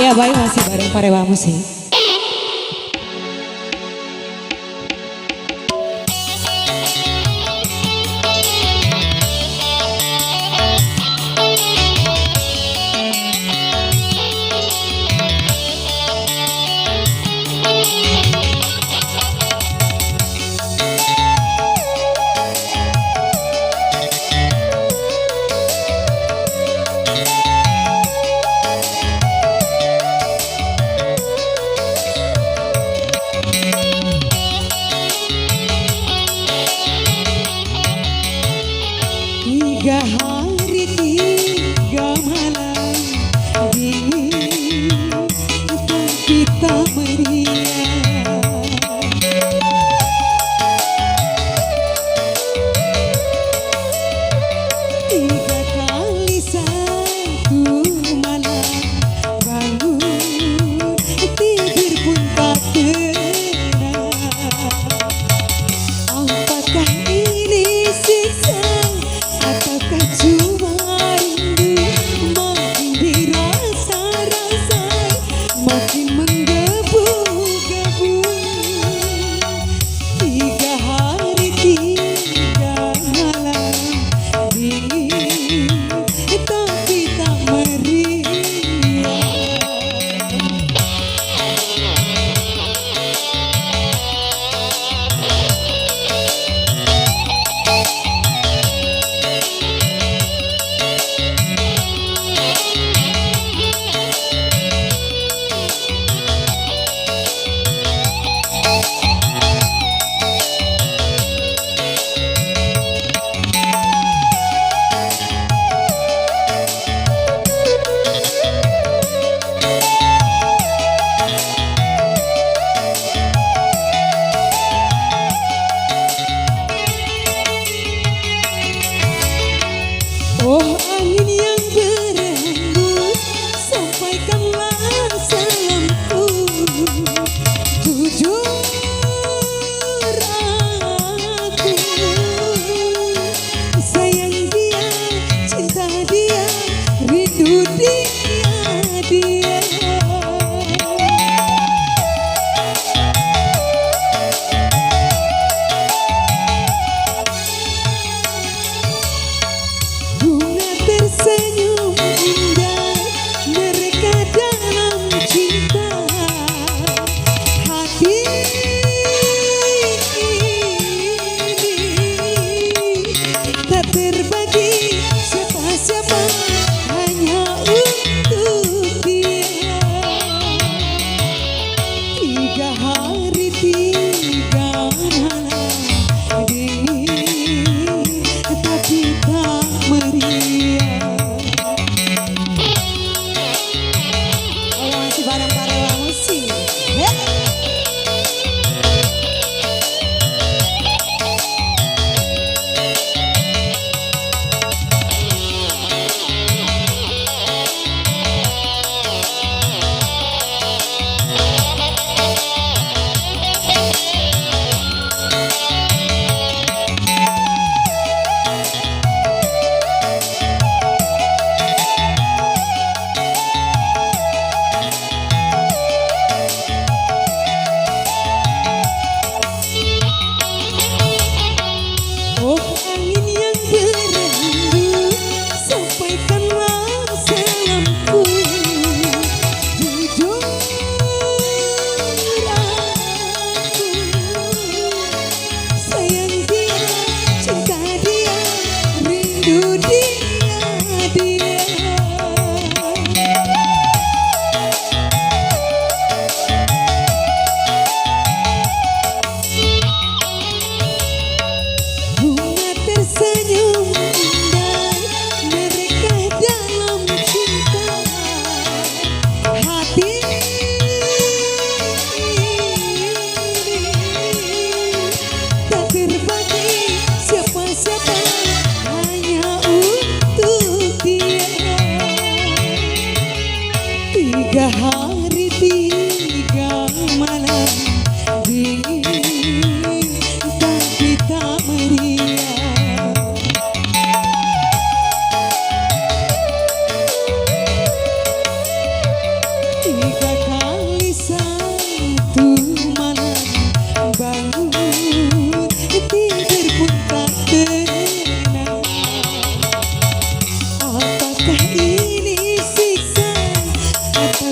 Ya baik masih bareng Parewa Musik. Tiga hari tiga malam dingin tapi tak meriah. Tiga kali satu malam bangun tidur pun tak tenang. Apakah ini siksa ataukah cuma rindu? Makin dirasa-rasa makin menggebu-gebu. Tiga hari tiga malam dingin tapi tak meriah. Oh angin yang berhembus, sampaikanlah salamku. Jujur aku sayang dia, cinta dia, rindu dia. Bunga tersenyum indah mereka dalam cinta. Hati ini tak terbagi siapa-siapa, hanya untuk dia. Tiga hari tiga malam dingin tapi tak meriah. Oh masih bareng Parewa Musik. tiga kali satu malam bangun tidur pun tak tenang. Apakah ini siksa atau